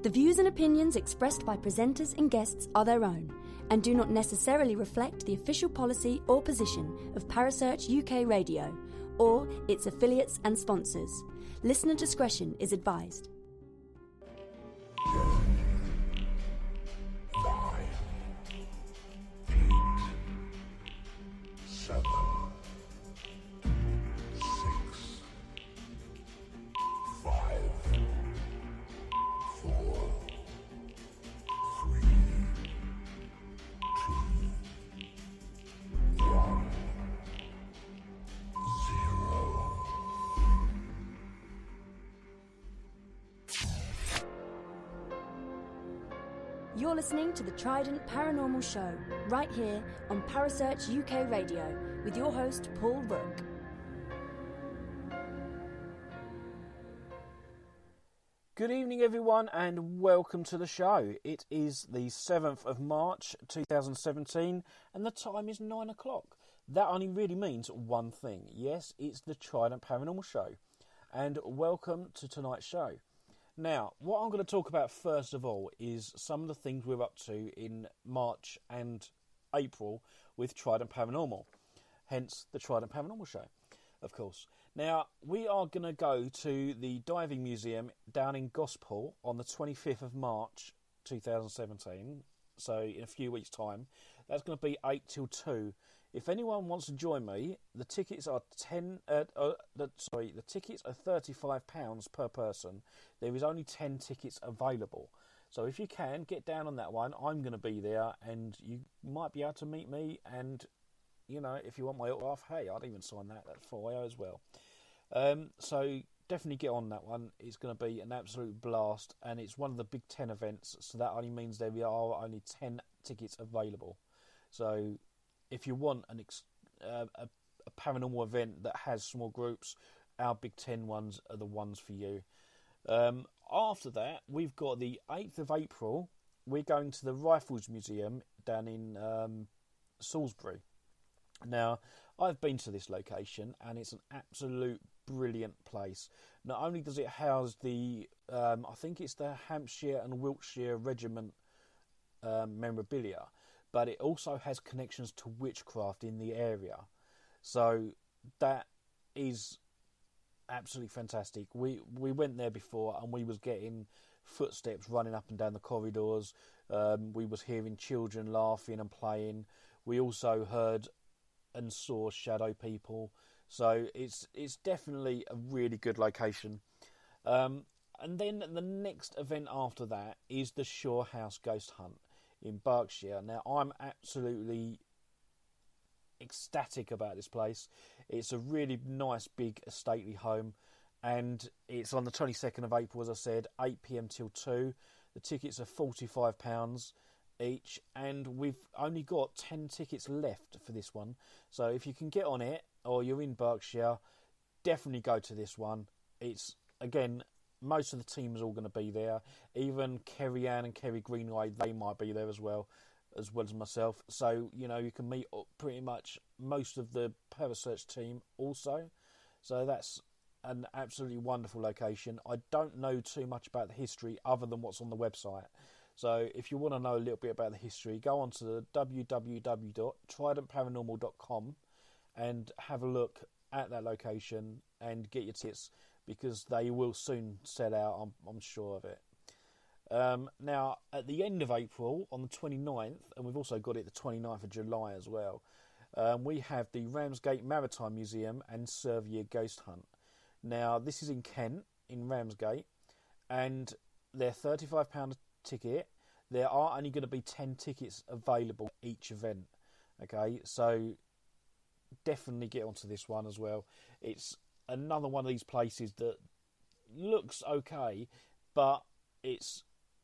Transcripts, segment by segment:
The views and opinions expressed by presenters and guests are their own and do not necessarily reflect the official policy or position of Parasearch UK Radio or its affiliates and sponsors. Listener discretion is advised. 5, 8, 7, 6, 5, 4, 3, 2, 1, 0. You're listening to the Trident Paranormal Show, right here on Parasearch UK Radio, with your host, Paul Rook. Good evening, everyone, and welcome to the show. It is the 7th of March 2017, and the time is 9 o'clock. That only really means one thing. Yes, it's the Trident Paranormal Show, and welcome to tonight's show. Now, what I'm going to talk about first of all is some of the things we're up to in March and April with Trident Paranormal, hence the Trident Paranormal Show, of course. Now, we are going to go to the Diving Museum down in Gosport on the 25th of March 2017, so in a few weeks' time. That's going to be 8 till 2. If anyone wants to join me, the tickets are the tickets are £35 per person. There is only 10 tickets available. So if you can, get down on that one. I'm going to be there, and you might be able to meet me. And, you know, if you want my autograph, hey, I'd even sign that for you as well. So definitely get on that one. It's going to be an absolute blast, and it's one of the Big 10 events, so that only means there are only 10 tickets available. So if you want a paranormal event that has small groups, our Big 10 ones are the ones for you. After that, we've got the 8th of April. We're going to the Rifles Museum down in Salisbury. Now, I've been to this location, and it's an absolute brilliant place. Not only does it house the, I think it's the Hampshire and Wiltshire Regiment memorabilia, but it also has connections to witchcraft in the area. So that is absolutely fantastic. We went there before, and we was getting footsteps running up and down the corridors. We was hearing children laughing and playing. We also heard and saw shadow people. So it's definitely a really good location. And then the next event after that is the Shore House Ghost Hunt in Berkshire. Now, I'm absolutely ecstatic about this place. It's a really nice, big, stately home, and it's on the 22nd of April, as I said, 8 p.m. till 2. The tickets are £45 each, and we've only got 10 tickets left for this one. So if you can get on it, or you're in Berkshire, definitely go to this one. It's, again, most of the team is all going to be there. Even Kerry Ann and Kerry Greenway, they might be there as well as myself. So, you know, you can meet up pretty much most of the Parasearch team also. So that's an absolutely wonderful location. I don't know too much about the history other than what's on the website. So if you want to know a little bit about the history, go on to www.tridentparanormal.com and have a look at that location and get your tickets, because they will soon sell out, I'm sure of it. Now, at the end of April, on the 29th, and we've also got it the 29th of July as well, we have the Ramsgate Maritime Museum and Servier Ghost Hunt. Now, this is in Kent, in Ramsgate, and they're £35 a ticket. There are only going to be 10 tickets available each event. Okay, so definitely get onto this one as well. It's another one of these places that looks okay, but it's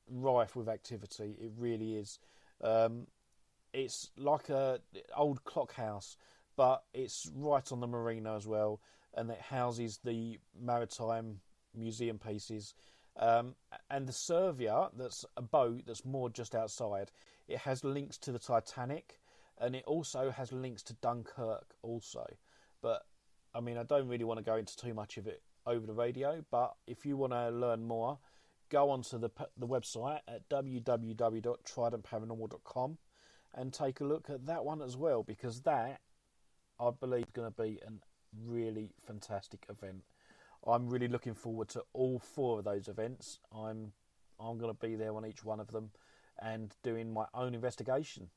rife with activity. It really is. It's like a old clock house, but it's right on the marina as well, and it houses the maritime museum pieces. And the Servier, that's a boat that's moored just outside, it has links to the Titanic, and it also has links to Dunkirk also. But I mean, I don't really want to go into too much of it over the radio, but if you want to learn more, go onto the website at www.tridentparanormal.com and take a look at that one as well, because that, I believe, is going to be a really fantastic event. I'm really looking forward to all 4 of those events. I'm going to be there on each one of them and doing my own investigation.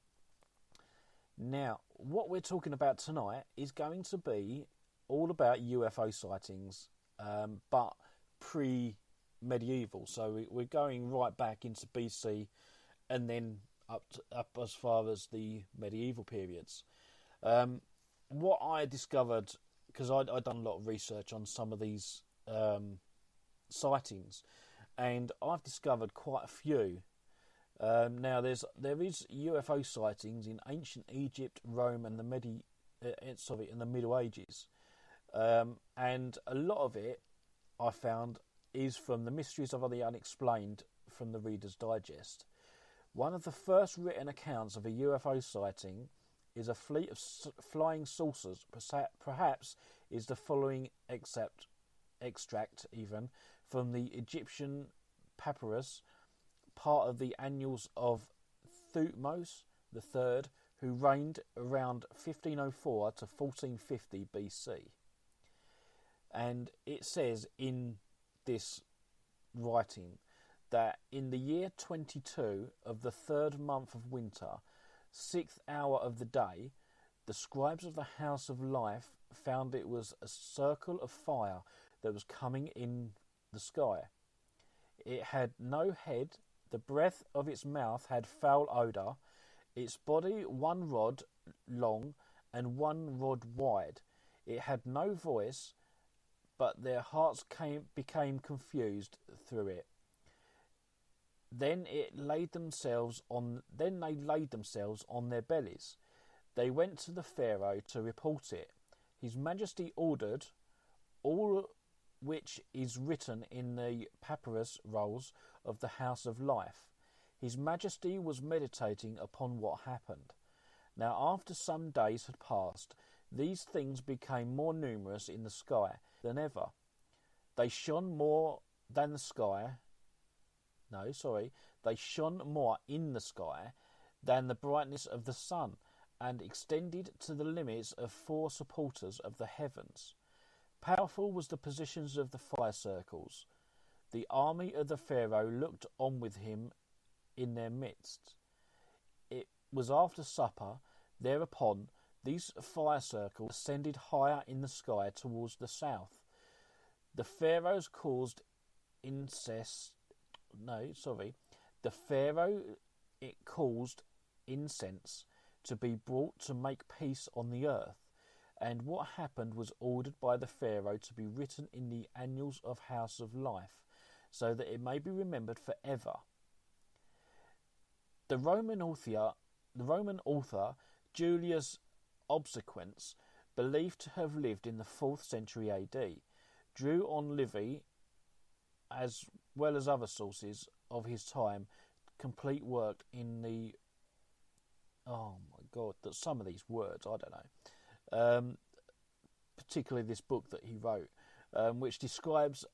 Now, what we're talking about tonight is going to be all about UFO sightings, but pre-medieval. So we're going right back into BC and then up as far as the medieval periods. What I discovered, because I'd done a lot of research on some of these sightings, and I've discovered quite a few. Now there is UFO sightings in ancient Egypt, Rome, and the Middle Ages, and a lot of it I found is from the Mysteries of the Unexplained from the Reader's Digest. One of the first written accounts of a UFO sighting is a fleet of flying saucers. Perhaps is the following extract even from the Egyptian papyrus, part of the annals of Thutmose III, who reigned around 1504 to 1450 BC. And it says in this writing that in the year 22 of the 3rd month of winter, 6th hour of the day, the scribes of the House of Life found it was a circle of fire that was coming in the sky. It had no head, the breath of its mouth had foul odour, its body 1 rod long and 1 rod wide. It had no voice, but their hearts became confused through it. Then they laid themselves on their bellies. They went to the Pharaoh to report it. His Majesty ordered all which is written in the papyrus rolls of the House of Life. His Majesty was meditating upon what happened. Now after some days had passed, these things became more numerous in the sky than ever. They shone more in the sky than the brightness of the sun, and extended to the limits of 4 supporters of the heavens. Powerful was the positions of the fire circles. The army of the Pharaoh looked on with him in their midst. It was after supper. Thereupon these fire circles ascended higher in the sky towards the south. The Pharaohs caused caused incense to be brought to make peace on the earth, and what happened was ordered by the Pharaoh to be written in the annals of House of Life, so that it may be remembered forever. The Roman author Julius Obsequens, believed to have lived in the 4th century AD, drew on Livy, as well as other sources of his time, complete work in the... Oh my God, that some of these words, I don't know. Particularly this book that he wrote, which describes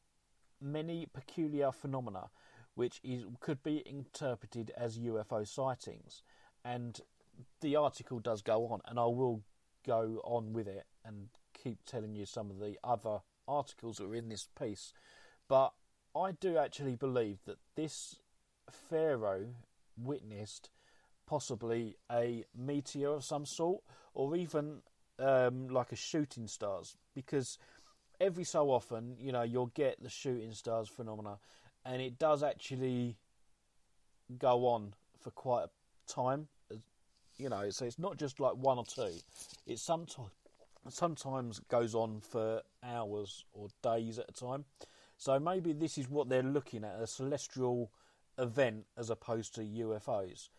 many peculiar phenomena which could be interpreted as UFO sightings. And the article does go on, and I will go on with it and keep telling you some of the other articles that are in this piece. But I do actually believe that this Pharaoh witnessed possibly a meteor of some sort, or even like a shooting stars, because every so often, you'll get the shooting stars phenomena, and it does actually go on for quite a time, so it's not just like 1 or 2. It sometimes goes on for hours or days at a time. So maybe this is what they're looking at, a celestial event as opposed to UFOs.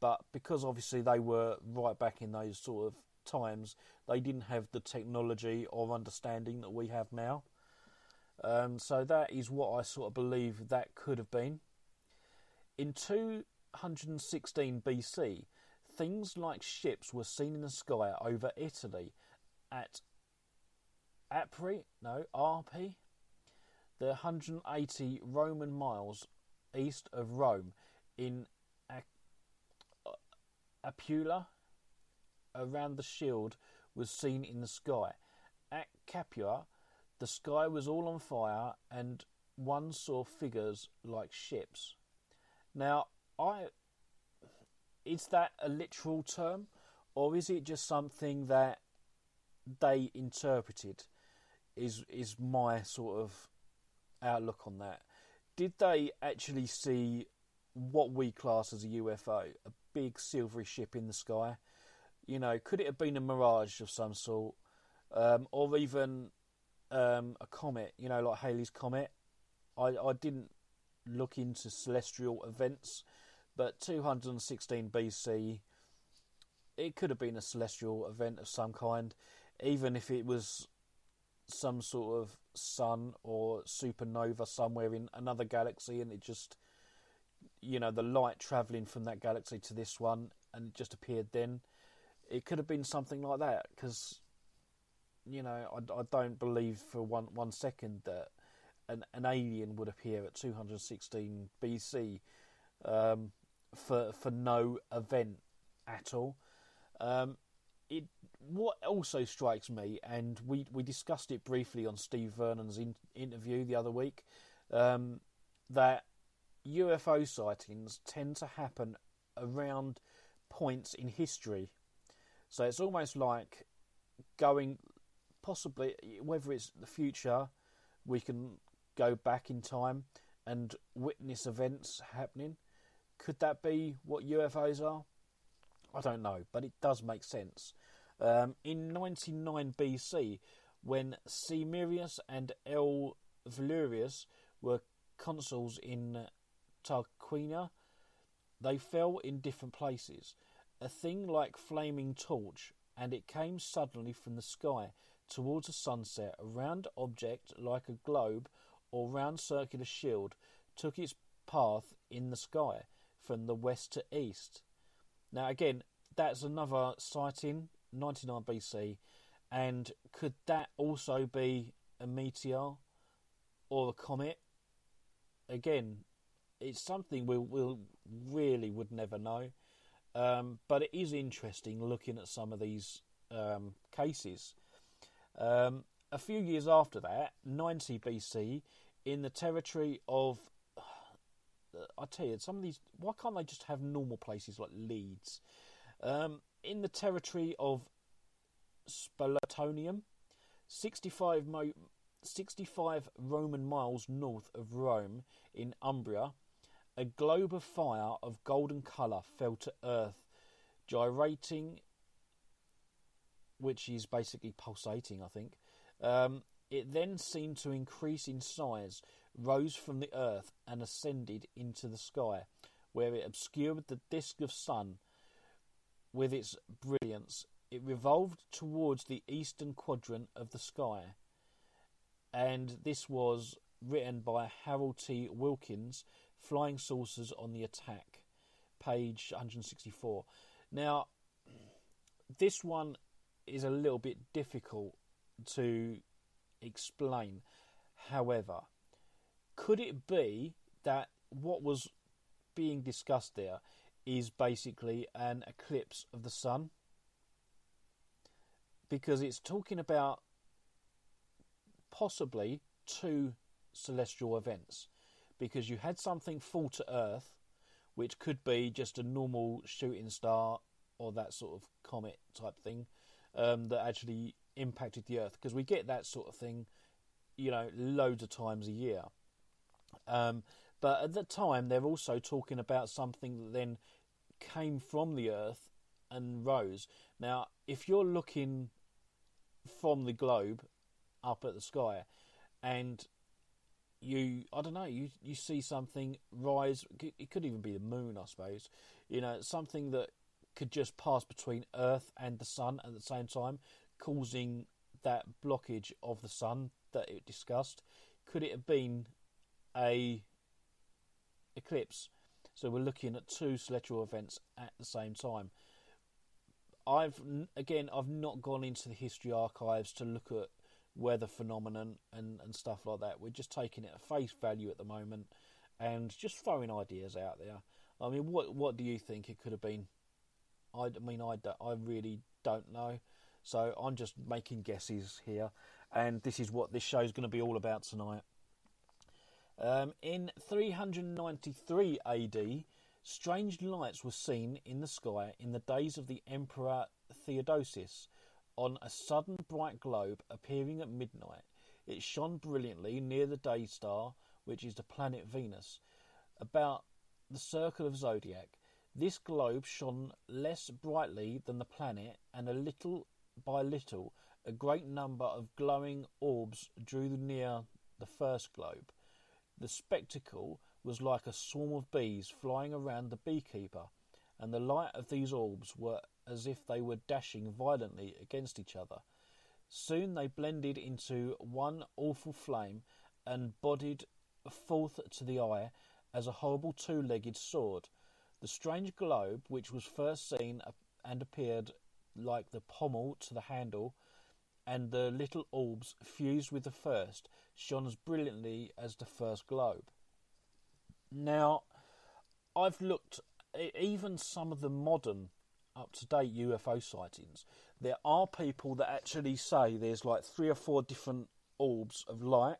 But because obviously they were right back in those sort of times, they didn't have the technology or understanding that we have now. So that is what I sort of believe that could have been. In 216 BC, things like ships were seen in the sky over Italy at Arpi. the 180 Roman miles east of Rome in Apula, around the shield, was seen in the sky. At Capua, the sky was all on fire and one saw figures like ships. Now, is that a literal term, or is it just something that they interpreted? Is my sort of outlook on that. Did they actually see what we class as a UFO, a big silvery ship in the sky? You know, could it have been a mirage of some sort, or even a comet? You know, like Halley's Comet. I didn't look into celestial events, but 216 BC, it could have been a celestial event of some kind, even if it was some sort of sun or supernova somewhere in another galaxy, and it just, you know, the light travelling from that galaxy to this one, and it just appeared then. It could have been something like that, because, you know, I don't believe for one second that an alien would appear at 216 BC for no event at all. What also strikes me, and we discussed it briefly on Steve Vernon's interview the other week, that UFO sightings tend to happen around points in history. So it's almost like going, possibly, whether it's the future, we can go back in time and witness events happening. Could that be what UFOs are? I don't know, but it does make sense. In 99 BC, when Semirius and L. Valerius were consuls in Tarquinia, they fell in different places. A thing like flaming torch, and it came suddenly from the sky towards a sunset. A round object like a globe or round circular shield took its path in the sky from the west to east. Now again, that's another sighting, 99 BC, and could that also be a meteor or a comet? Again, it's something we'll really would never know, but it is interesting looking at some of these cases. A few years after that, 90 BC, in the territory of, I tell you, some of these, why can't they just have normal places like Leeds? In the territory of Spaltonium, 65 Roman miles north of Rome in Umbria, a globe of fire of golden colour fell to earth, gyrating, which is basically pulsating, I think. It then seemed to increase in size, rose from the earth and ascended into the sky, where it obscured the disk of sun with its brilliance. It revolved towards the eastern quadrant of the sky, and this was written by Harold T. Wilkins, Flying Saucers on the Attack, page 164. Now, this one is a little bit difficult to explain. However, could it be that what was being discussed there is basically an eclipse of the sun? Because it's talking about possibly two celestial events. Because you had something fall to Earth, which could be just a normal shooting star or that sort of comet type thing, that actually impacted the Earth. Because we get that sort of thing, you know, loads of times a year. But at the time, they're also talking about something that then came from the Earth and rose. Now, if you're looking from the globe up at the sky and you see something rise, it could even be the moon, I suppose, you know, something that could just pass between Earth and the sun at the same time, causing that blockage of the sun that it discussed. Could it have been a eclipse? So we're looking at two celestial events at the same time. I've not gone into the history archives to look at weather phenomenon and stuff like that. We're just taking it at face value at the moment and just throwing ideas out there. I mean, what do you think it could have been? I really don't know. So I'm just making guesses here, and this is what this show's going to be all about tonight. In 393 AD, strange lights were seen in the sky in the days of the Emperor Theodosius. On a sudden bright globe appearing at midnight, it shone brilliantly near the day star, which is the planet Venus, about the circle of zodiac. This globe shone less brightly than the planet, and a little by little a great number of glowing orbs drew near the first globe. The spectacle was like a swarm of bees flying around the beekeeper, and the light of these orbs were as if they were dashing violently against each other. Soon they blended into one awful flame, and bodied forth to the eye as a horrible two-legged sword. The strange globe, which was first seen and appeared like the pommel to the handle, and the little orbs fused with the first, shone as brilliantly as the first globe. Now, I've looked at even some of the modern, up-to-date UFO sightings. There are people that actually say there's like 3 or 4 different orbs of light,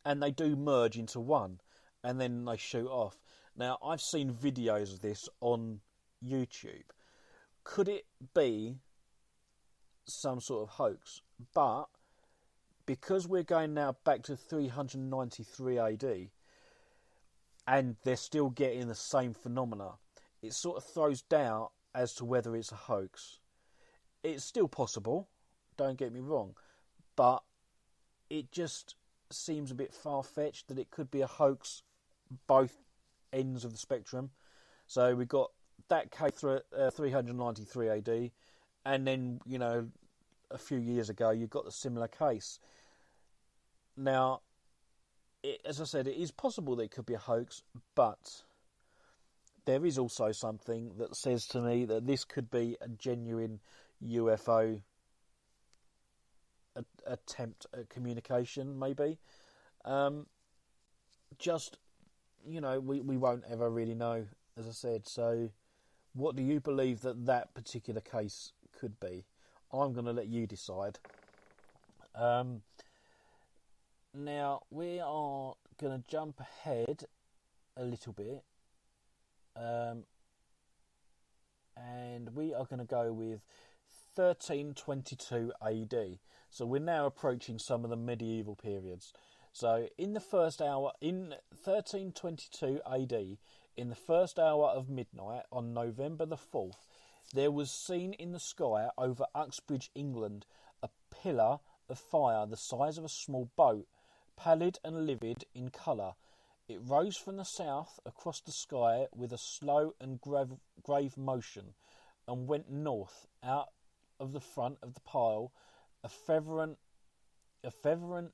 and they do merge into one, and then they shoot off. Now, I've seen videos of this on YouTube. Could it be some sort of hoax? But because we're going now back to 393 AD, and they're still getting the same phenomena, it sort of throws doubt as to whether it's a hoax. It's still possible, don't get me wrong, but it just seems a bit far-fetched that it could be a hoax both ends of the spectrum. So we got that case through 393 AD, and then, you know, a few years ago you got the similar case. Now, as I said, it is possible that it could be a hoax, but there is also something that says to me that this could be a genuine UFO attempt at communication, maybe. Just, you know, we won't ever really know, as I said. So what do you believe that particular case could be? I'm going to let you decide. Now, we are going to jump ahead a little bit. And we are going to go with 1322 AD. So we're now approaching some of the medieval periods. So in 1322 AD, in the first hour of midnight on November the 4th, there was seen in the sky over Uxbridge, England, a pillar of fire the size of a small boat, pallid and livid in colour. It rose from the south across the sky with a slow and grave motion, and went north out of the front of the pile. A fervent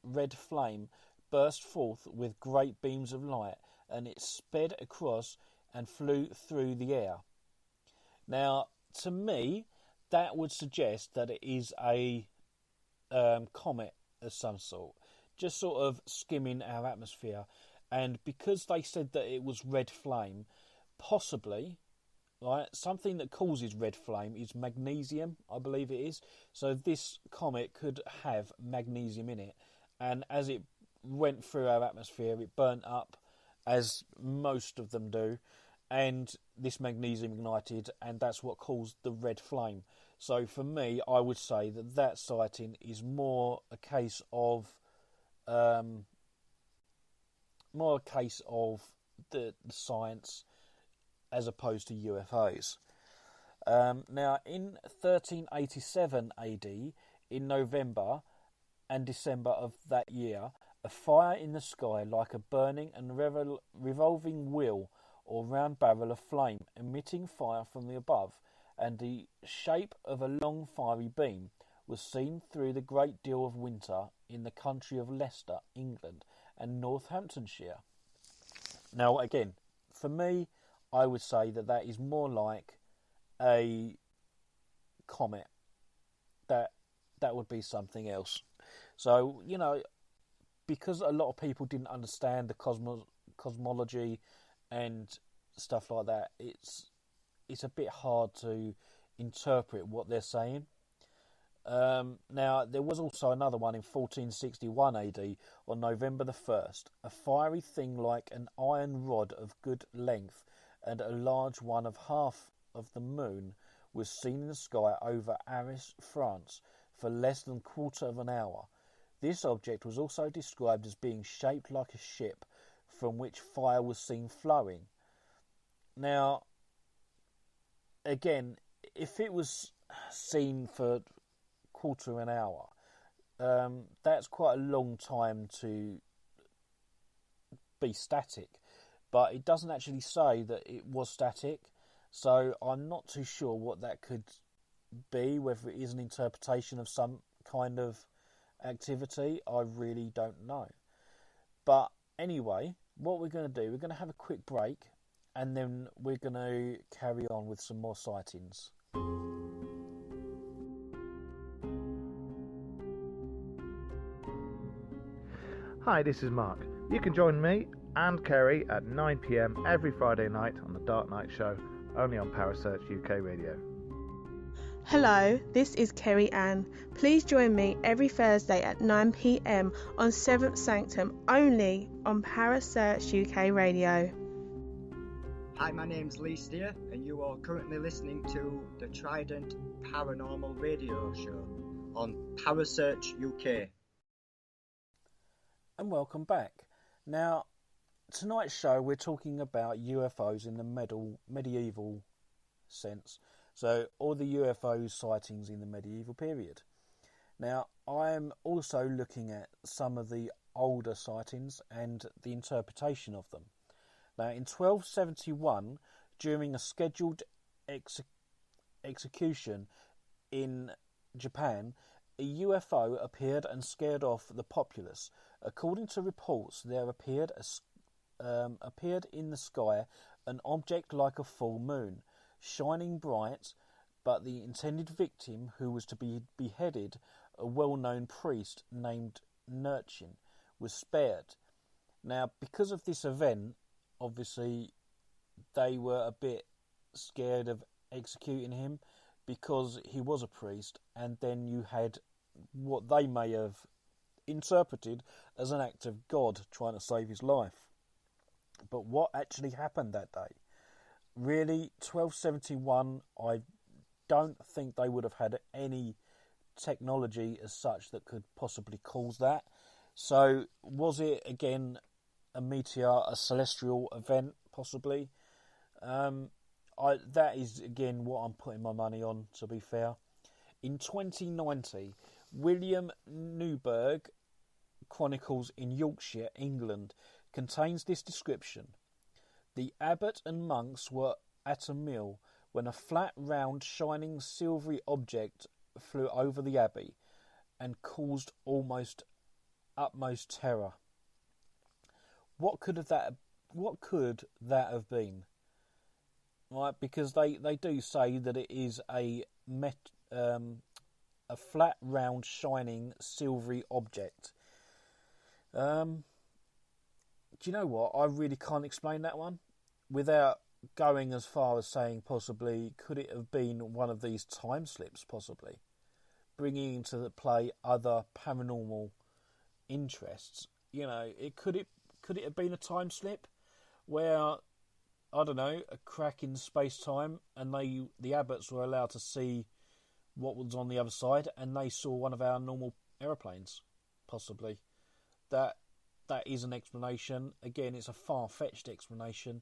red flame burst forth with great beams of light, and it sped across and flew through the air. Now, to me, that would suggest that it is a comet of some sort, just sort of skimming our atmosphere. And because they said that it was red flame, possibly, right, something that causes red flame is magnesium, I believe it is. So this comet could have magnesium in it, and as it went through our atmosphere, it burnt up, as most of them do, and this magnesium ignited, and that's what caused the red flame. So for me, I would say that sighting is more a case of the science as opposed to UFOs. Now, in 1387 AD, in November and December of that year, a fire in the sky like a burning and revolving wheel or round barrel of flame, emitting fire from the above, and the shape of a long fiery beam, was seen through the great deal of winter in the country of Leicester, England, and Northamptonshire. Now, again, for me, I would say that is more like a comet. That would be something else. So, because a lot of people didn't understand the cosmology and stuff like that, it's a bit hard to interpret what they're saying. Now, there was also another one in 1461 AD on November the 1st. A fiery thing like an iron rod of good length and a large one of half of the moon was seen in the sky over Arras, France, for less than a quarter of an hour. This object was also described as being shaped like a ship from which fire was seen flowing. Now, again, if it was seen for quarter of an hour, that's quite a long time to be static, but it doesn't actually say that it was static, so I'm not too sure what that could be, whether it is an interpretation of some kind of activity. I really don't know. But anyway, what we're going to do, we're going to have a quick break, and then we're going to carry on with some more sightings. Hi, this is Mark. You can join me and Kerry at 9 p.m. every Friday night on the Dark Night Show, only on Parasearch UK Radio. Hello, this is Kerry Ann. Please join me every Thursday at 9 p.m. on 7th Sanctum, only on Parasearch UK Radio. Hi, my name's Lee Steer, and you are currently listening to the Trident Paranormal Radio Show on Parasearch UK. And welcome back. Now, tonight's show we're talking about UFOs in the medieval sense. So, all the UFO sightings in the medieval period. Now, I'm also looking at some of the older sightings and the interpretation of them. Now, in 1271, during a scheduled execution in Japan, a UFO appeared and scared off the populace. According to reports, there appeared in the sky an object like a full moon, shining bright, but the intended victim, who was to be beheaded, a well-known priest named Nurchin, was spared. Now, because of this event, obviously, they were a bit scared of executing him because he was a priest, and then you had what they may have interpreted as an act of God trying to save his life. But what actually happened that day? Really, 1271, I don't think they would have had any technology as such that could possibly cause that. So, was it, again, a meteor, a celestial event, possibly? That is, again, what I'm putting my money on, to be fair. In 2090, William Newburgh Chronicles in Yorkshire, England, contains this description. The abbot and monks were at a mill when a flat, round, shining, silvery object flew over the abbey and caused utmost terror. What could that have been? Right, because they do say that it is a flat, round, shining, silvery object. Do you know what? I really can't explain that one without going as far as saying possibly could it have been one of these time slips, possibly bringing into the play other paranormal interests. Could it have been a time slip where, I don't know, a crack in space-time, and the abbots were allowed to see what was on the other side, and they saw one of our normal aeroplanes, possibly. That is an explanation. Again, it's a far-fetched explanation,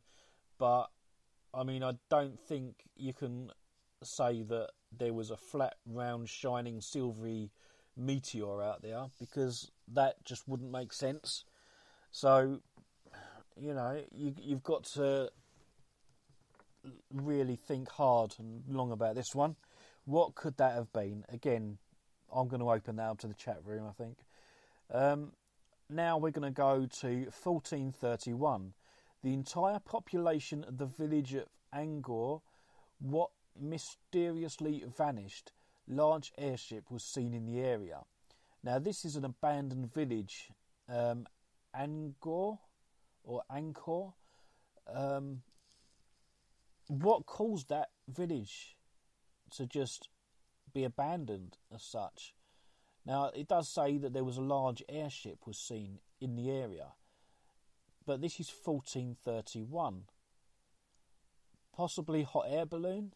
but I mean, I don't think you can say that there was a flat, round, shining, silvery meteor out there, because that just wouldn't make sense. So, you've got to really think hard and long about this one. What could that have been? Again, I'm going to open that up to the chat room, I think. Now we're going to go to 1431. The entire population of the village of Angor, what mysteriously vanished. Large airship was seen in the area. Now, this is an abandoned village, Angkor. What caused that village to just be abandoned as such? Now, it does say that there was a large airship was seen in the area, but this is 1431. Possibly hot air balloon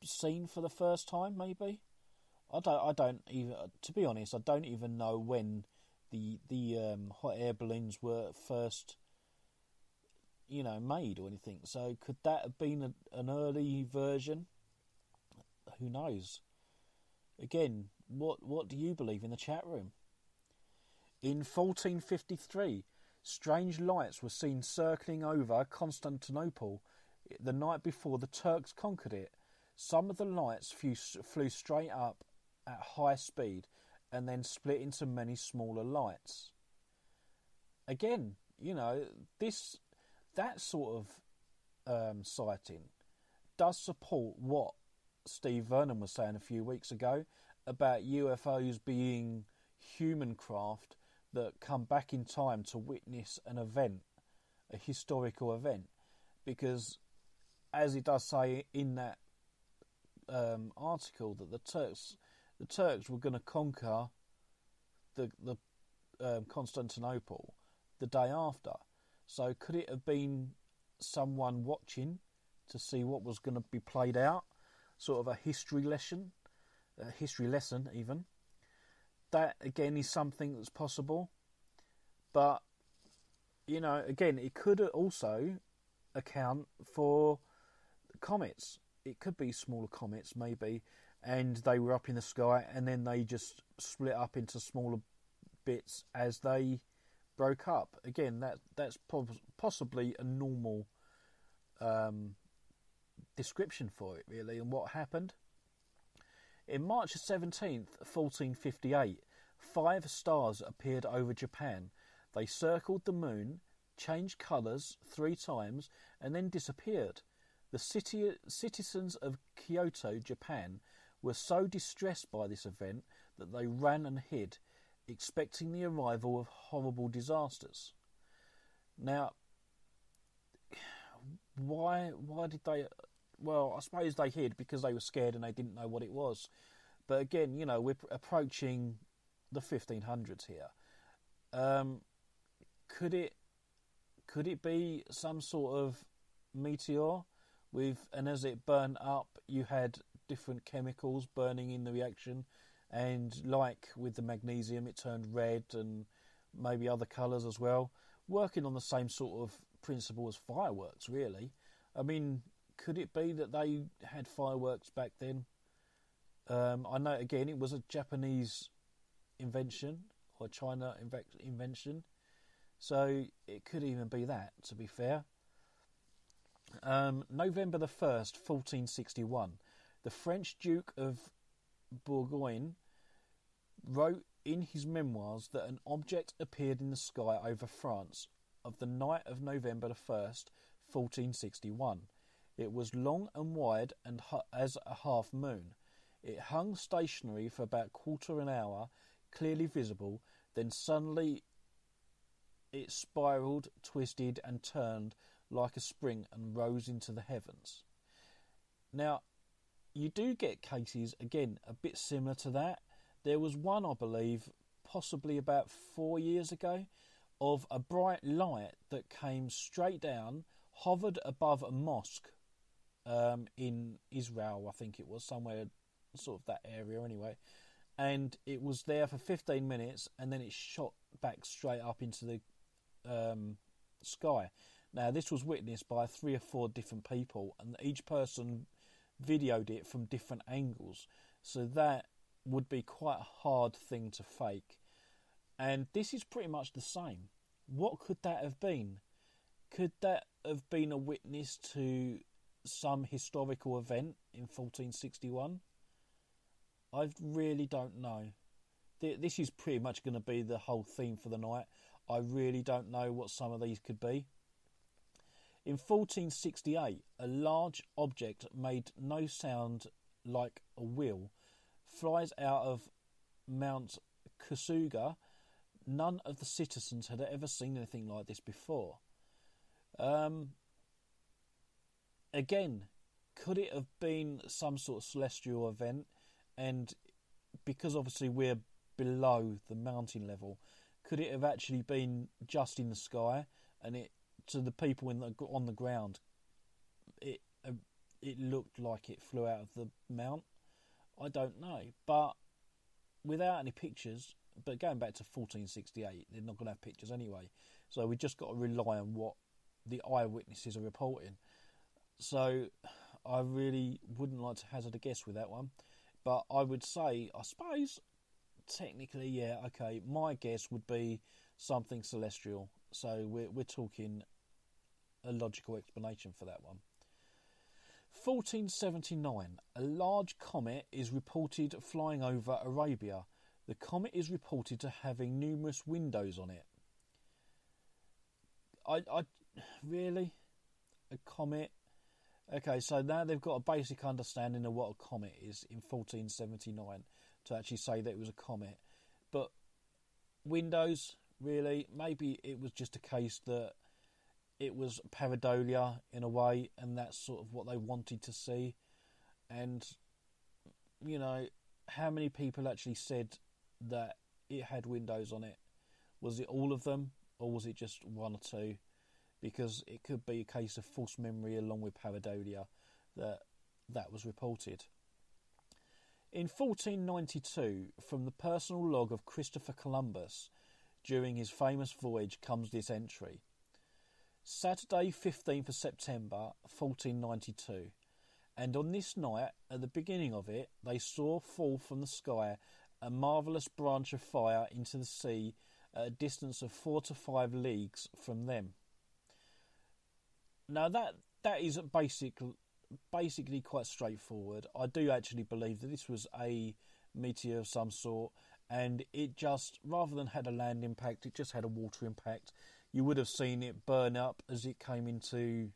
seen for the first time, maybe. I don't even. To be honest, I don't even know when the hot air balloons were first, made or anything. So could that have been an early version? Who knows? Again, what do you believe in the chat room? In 1453, strange lights were seen circling over Constantinople the night before the Turks conquered it. Some of the lights flew straight up at high speed and then split into many smaller lights. Again, that sort of sighting does support what Steve Vernon was saying a few weeks ago about UFOs being human craft that come back in time to witness an event, a historical event. Because, as he does say in that article, that the Turks were going to conquer the Constantinople the day after. So could it have been someone watching to see what was going to be played out? Sort of a history lesson even. That, again, is something that's possible. But, again, it could also account for comets. It could be smaller comets, maybe, and they were up in the sky, and then they just split up into smaller bits as they broke up. Again, that's possibly a normal description for it, really, and what happened. In March 17th, 1458, 5 stars appeared over Japan. They circled the moon, changed colours 3 times, and then disappeared. The citizens of Kyoto, Japan, were so distressed by this event that they ran and hid, expecting the arrival of horrible disasters. Now, why did they... Well, I suppose they hid because they were scared and they didn't know what it was. But again, we're approaching the 1500s here. Could it be some sort of meteor and as it burned up, you had different chemicals burning in the reaction, and like with the magnesium, it turned red and maybe other colours as well, working on the same sort of principle as fireworks, really. I mean, could it be that they had fireworks back then? I know, again, it was a Japanese invention, or China invention, so it could even be that, to be fair. November the 1st, 1461, the French Duke of Bourgogne wrote in his memoirs that an object appeared in the sky over France of the night of November the 1st, 1461. It was long and wide and as a half moon. It hung stationary for about quarter an hour, clearly visible, then suddenly it spiralled, twisted and turned like a spring and rose into the heavens. Now, you do get cases, again, a bit similar to that. There was one, I believe, possibly about 4 years ago, of a bright light that came straight down, hovered above a mosque in Israel, I think it was, somewhere sort of that area anyway, and it was there for 15 minutes and then it shot back straight up into the sky. Now, this was witnessed by 3 or 4 different people, and each person videoed it from different angles, so that would be quite a hard thing to fake. And this is pretty much the same. What could that have been? Could that have been a witness to some historical event in 1461? I really don't know. This is pretty much going to be the whole theme for the night. I really don't know what some of these could be. In 1468, a large object made no sound like a wheel flies out of Mount Kasuga, none of the citizens had ever seen anything like this before. Again, could it have been some sort of celestial event? And because obviously we're below the mountain level, could it have actually been just in the sky, and it, to the people on the ground, it looked like it flew out of the mount? I don't know, but without any pictures. But going back to 1468, they're not going to have pictures anyway, so we just got to rely on what the eyewitnesses are reporting. So I really wouldn't like to hazard a guess with that one, but I would say, I suppose, technically, yeah, okay, my guess would be something celestial. So we're talking a logical explanation for that one. 1479, a large comet is reported flying over Arabia. The comet is reported to having numerous windows on it. I really? A comet? Okay, so now they've got a basic understanding of what a comet is in 1479 to actually say that it was a comet. But windows, really? Maybe it was just a case that it was pareidolia in a way, and that's sort of what they wanted to see. And, you know, how many people actually said that it had windows on it? Was it all of them, or was it just one or two? Because it could be a case of false memory along with pareidolia that was reported. In 1492, from the personal log of Christopher Columbus during his famous voyage comes this entry. Saturday, 15th of September, 1492, and on this night, at the beginning of it, they saw fall from the sky a marvellous branch of fire into the sea at a distance of 4 to 5 leagues from them. Now that is basically quite straightforward. I do actually believe that this was a meteor of some sort, and it just, rather than had a land impact, it just had a water impact. You would have seen it burn up as it came into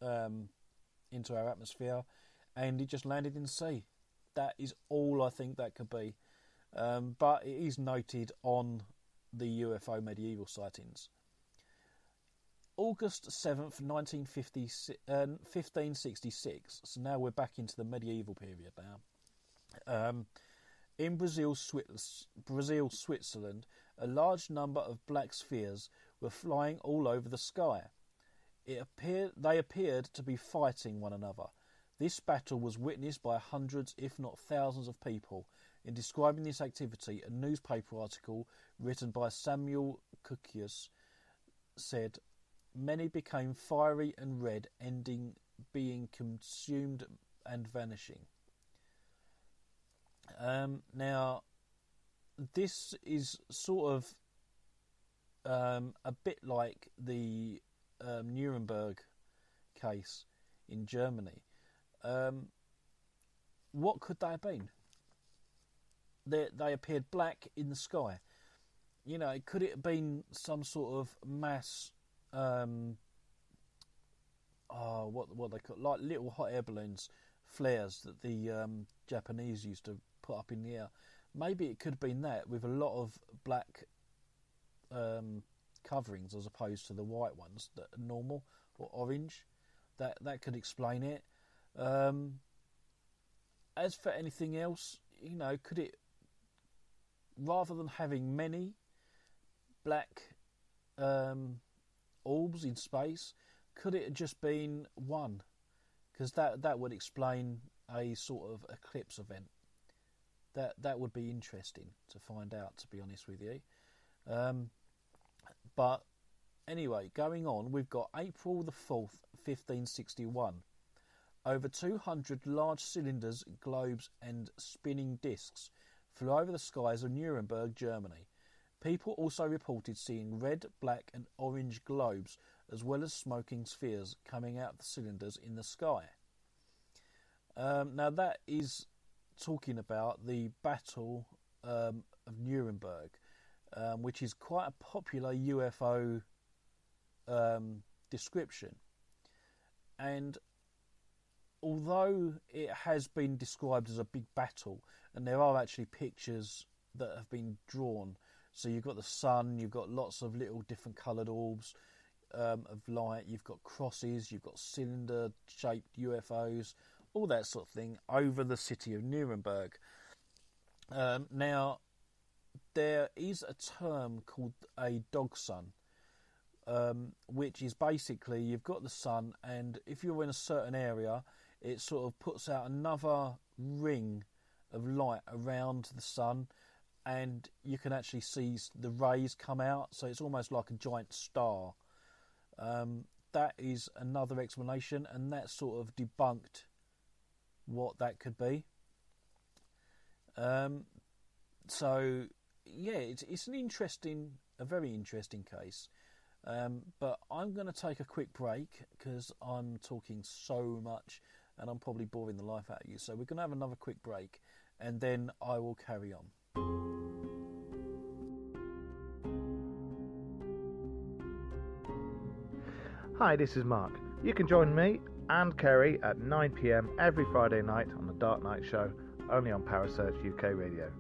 our atmosphere, and it just landed in the sea. That is all I think that could be. But it is noted on the UFO medieval sightings. August 7th, 1566. So now we're back into the medieval period now. In Brazil, Switzerland, a large number of black spheres were flying all over the sky. They appeared to be fighting one another. This battle was witnessed by hundreds, if not thousands, of people. In describing this activity, a newspaper article written by Samuel Cuccius said, "Many became fiery and red, ending being consumed and vanishing." Now, this is sort of a bit like the Nuremberg case in Germany. What could they have been? They appeared black in the sky. You know, could it have been some sort of mass? What they call, like little hot air balloons, flares that the Japanese used to put up in the air. Maybe it could have been that, with a lot of black coverings as opposed to the white ones that are normal, or orange. That could explain it. As for anything else, you know, could it, rather than having many black orbs in space, could it have just been one? Because that would explain a sort of eclipse event. That would be interesting to find out, to be honest with you. But anyway, going on, we've got April the 4th, 1561. Over 200 large cylinders, globes and spinning discs flew over the skies of Nuremberg, Germany. People also reported seeing red, black and orange globes, as well as smoking spheres coming out of the cylinders in the sky. Now that is talking about the Battle of Nuremberg, which is quite a popular UFO description. And although it has been described as a big battle, and there are actually pictures that have been drawn. So you've got the sun, you've got lots of little different coloured orbs of light, you've got crosses, you've got cylinder-shaped UFOs, all that sort of thing over the city of Nuremberg. Now, there is a term called a dog sun, which is basically you've got the sun, and if you're in a certain area, it sort of puts out another ring of light around the sun, and you can actually see the rays come out, so it's almost like a giant star. That is another explanation, and that sort of debunked what that could be. So yeah, it's a very interesting case. But I'm going to take a quick break because I'm talking so much and I'm probably boring the life out of you. So we're going to have another quick break, and then I will carry on. Hi, this is Mark. You can join me and Kerry at 9 PM every Friday night on the Dark Night Show, only on Parasearch UK Radio.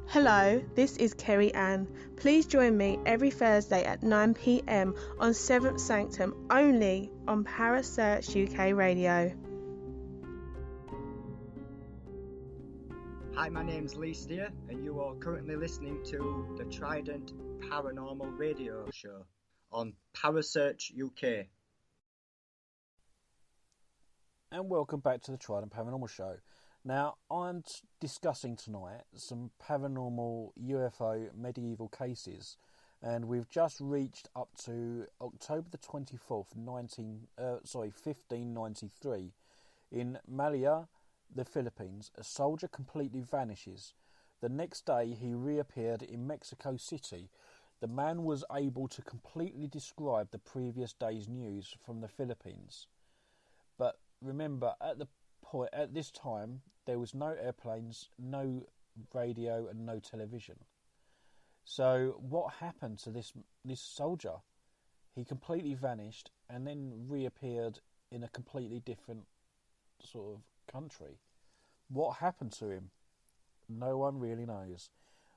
Hello, this is Kerry Ann. Please join me every Thursday at 9 PM on 7th Sanctum, only on Parasearch UK Radio. Hi, my name's Lee Steer, and you are currently listening to the Trident Paranormal Radio Show on Parasearch UK. And welcome back to the Trident Paranormal Show. Now, I'm discussing tonight some paranormal UFO medieval cases, and we've just reached up to October the 24th, 1593. In Malaya, the Philippines, a soldier completely vanishes. The next day, he reappeared in Mexico City. The man was able to completely describe the previous day's news from the Philippines. But remember, at this time, there was no airplanes, no radio, and no television. So what happened to this soldier? He completely vanished and then reappeared in a completely different sort of country. What happened to him? No one really knows.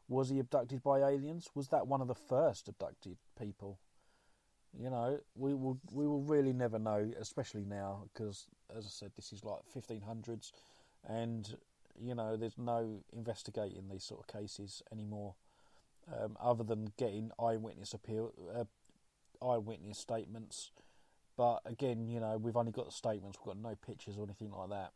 Was he abducted by aliens? Was that one of the first abducted people? You know, we will really never know, especially now, because, as I said, this is like 1500s, and, you know, there's no investigating these sort of cases anymore, other than getting eyewitness statements. But again, you know, we've only got the statements, we've got no pictures or anything like that.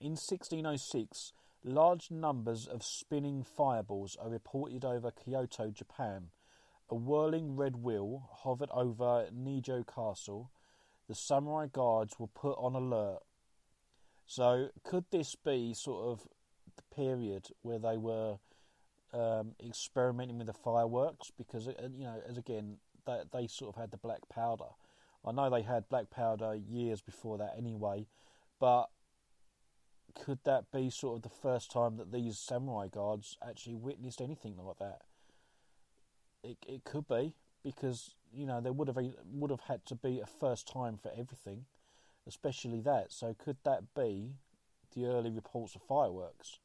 In 1606, large numbers of spinning fireballs are reported over Kyoto, Japan. A whirling red wheel hovered over Nijo Castle. The samurai guards were put on alert. So, could this be sort of the period where they were experimenting with the fireworks? Because, you know, as again, they sort of had the black powder. I know they had black powder years before that anyway, but could that be sort of the first time that these samurai guards actually witnessed anything like that? It could be, because, you know, there would have had to be a first time for everything, especially that. So could that be the early reports of fireworks?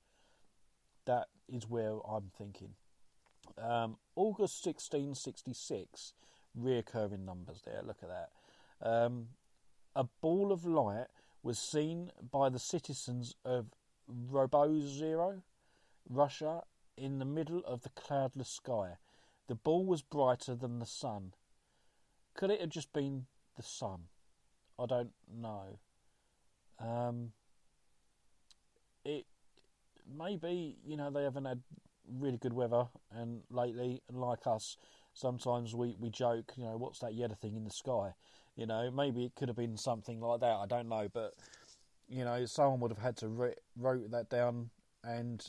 That is where I'm thinking. August 1666, reoccurring numbers there. Look at that. A ball of light was seen by the citizens of Robozyro, Russia, in the middle of the cloudless sky. The ball was brighter than the sun. Could it have just been the sun? I don't know. It maybe, you know, they haven't had really good weather and lately, and like us, sometimes we joke, you know, what's that yellow thing in the sky? You know, maybe it could have been something like that. I don't know, but, you know, someone would have had to wrote that down, and,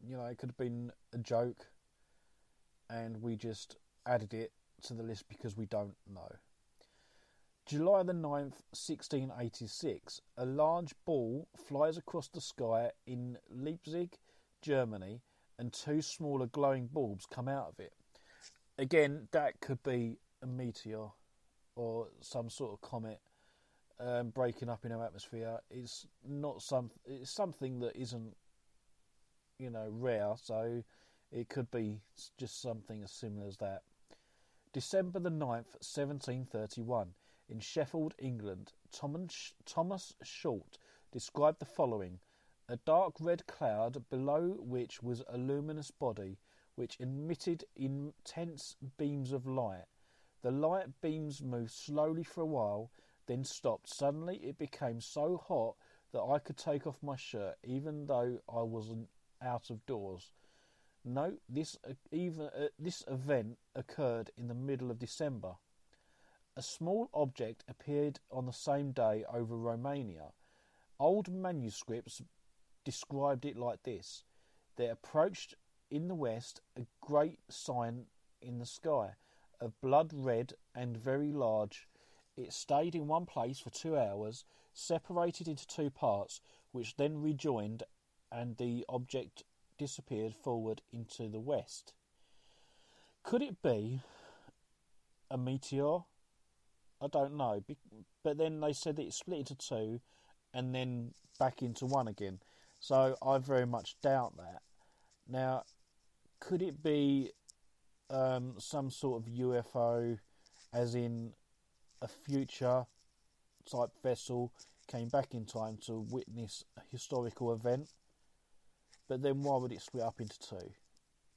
you know, it could have been a joke, and we just added it to the list because we don't know. July the 9th, 1686, a large ball flies across the sky in Leipzig, Germany, and two smaller glowing bulbs come out of it. Again, that could be a meteor or some sort of comet breaking up in our atmosphere. It's something that isn't rare, so it could be just something as similar as that. December the 9th, 1731, in Sheffield, England, Thomas Short described the following: a dark red cloud below which was a luminous body which emitted intense beams of light. The light beams moved slowly for a while, then stopped. Suddenly it became so hot that I could take off my shirt even though I wasn't out of doors. Note, this event occurred in the middle of December. A small object appeared on the same day over Romania. Old manuscripts described it like this: there approached in the west a great sign in the sky, of blood red and very large. It stayed in one place for 2 hours, separated into two parts, which then rejoined, and the object disappeared forward into the west. Could it be a meteor? I don't know. But then they said that it split into two and then back into one again. So I very much doubt that. Now, could it be some sort of UFO, as in a future type vessel came back in time to witness a historical event? But then why would it split up into two?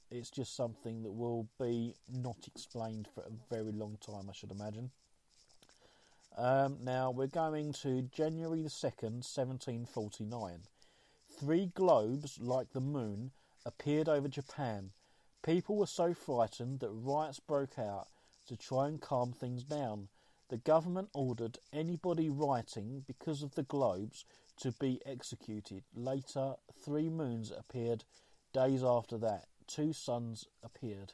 It's just something that will be not explained for a very long time, I should imagine. Now we're going to January the 2nd, 1749. 3 globes like the moon appeared over Japan. People were so frightened that riots broke out. To try and calm things down, the government ordered anybody rioting because of the globes to be executed. Later, 3 moons appeared. Days after that, 2 suns appeared.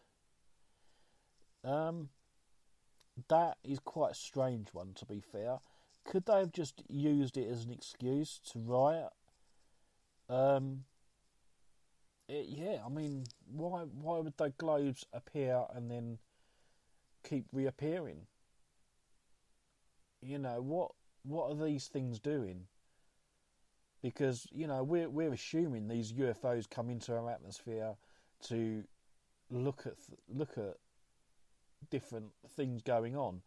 That is quite a strange one, to be fair. Could they have just used it as an excuse to riot? I mean, why would the globes appear and then keep reappearing? What are these things doing? Because we're assuming these UFOs come into our atmosphere to look at different things going on.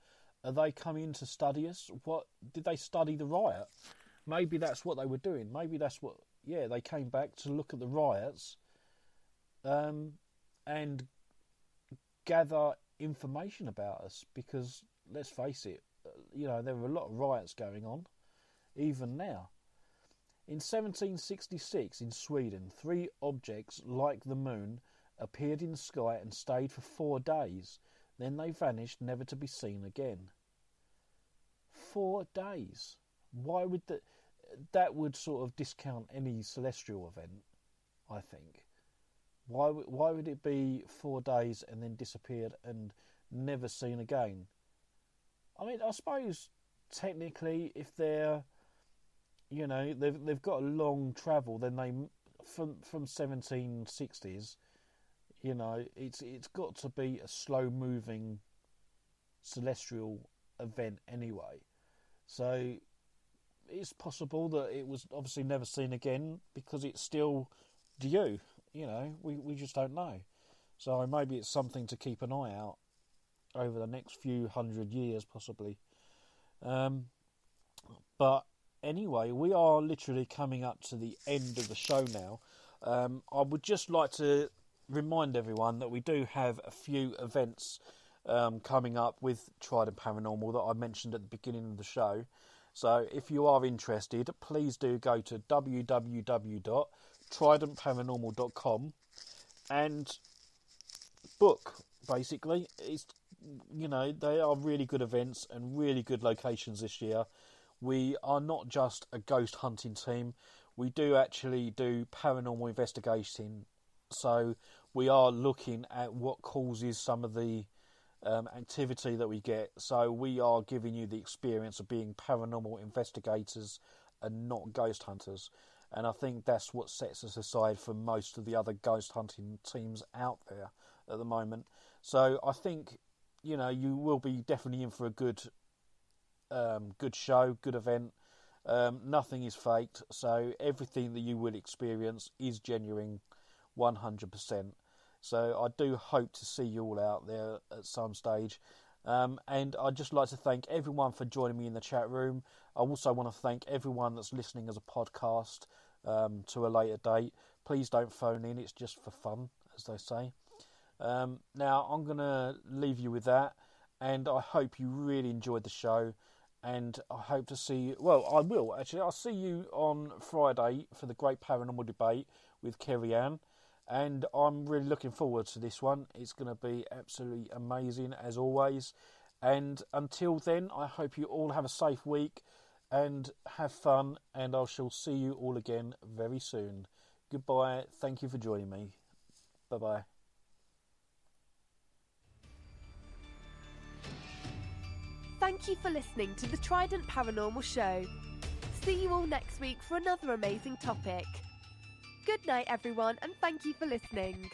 Are they coming to study us? What did they study the riot? Maybe that's what they were doing. Maybe that's what. Yeah, they came back to look at the riots, and gather information about us. Because let's face it, there were a lot of riots going on, even now. In 1766, in Sweden, 3 objects like the moon appeared in the sky and stayed for 4 days. Then they vanished, never to be seen again. 4 days. Why would that would sort of discount any celestial event, I think. Why would it be 4 days and then disappeared and never seen again? I mean, I suppose technically, if they're, they've got a long travel, then they from 1760s. It's got to be a slow-moving celestial event anyway. So it's possible that it was obviously never seen again because it's still due. We just don't know. So maybe it's something to keep an eye out over the next few hundred years, possibly. But anyway, we are literally coming up to the end of the show now. I would just like to remind everyone that we do have a few events coming up with Trident Paranormal that I mentioned at the beginning of the show. So if you are interested, please do go to www.tridentparanormal.com and book. Basically, it's they are really good events and really good locations this year. We are not just a ghost hunting team; we do actually do paranormal investigating. So we are looking at what causes some of the activity that we get. So we are giving you the experience of being paranormal investigators and not ghost hunters. And I think that's what sets us aside from most of the other ghost hunting teams out there at the moment. So I think, you will be definitely in for a good show, good event. Nothing is faked. So everything that you will experience is genuine. 100%. So I do hope to see you all out there at some stage. And I'd just like to thank everyone for joining me in the chat room. I also want to thank everyone that's listening as a podcast to a later date. Please don't phone in, it's just for fun, as they say. Now, I'm going to leave you with that, and I hope you really enjoyed the show, and I hope to see you... Well, I will, actually. I'll see you on Friday for the Great Paranormal Debate with Kerry Ann, and I'm really looking forward to this one. It's going to be absolutely amazing, as always. And until then, I hope you all have a safe week and have fun, and I shall see you all again very soon. Goodbye. Thank you for joining me. Bye-bye. Thank you for listening to the Trident Paranormal Show. See you all next week for another amazing topic. Good night, everyone, and thank you for listening.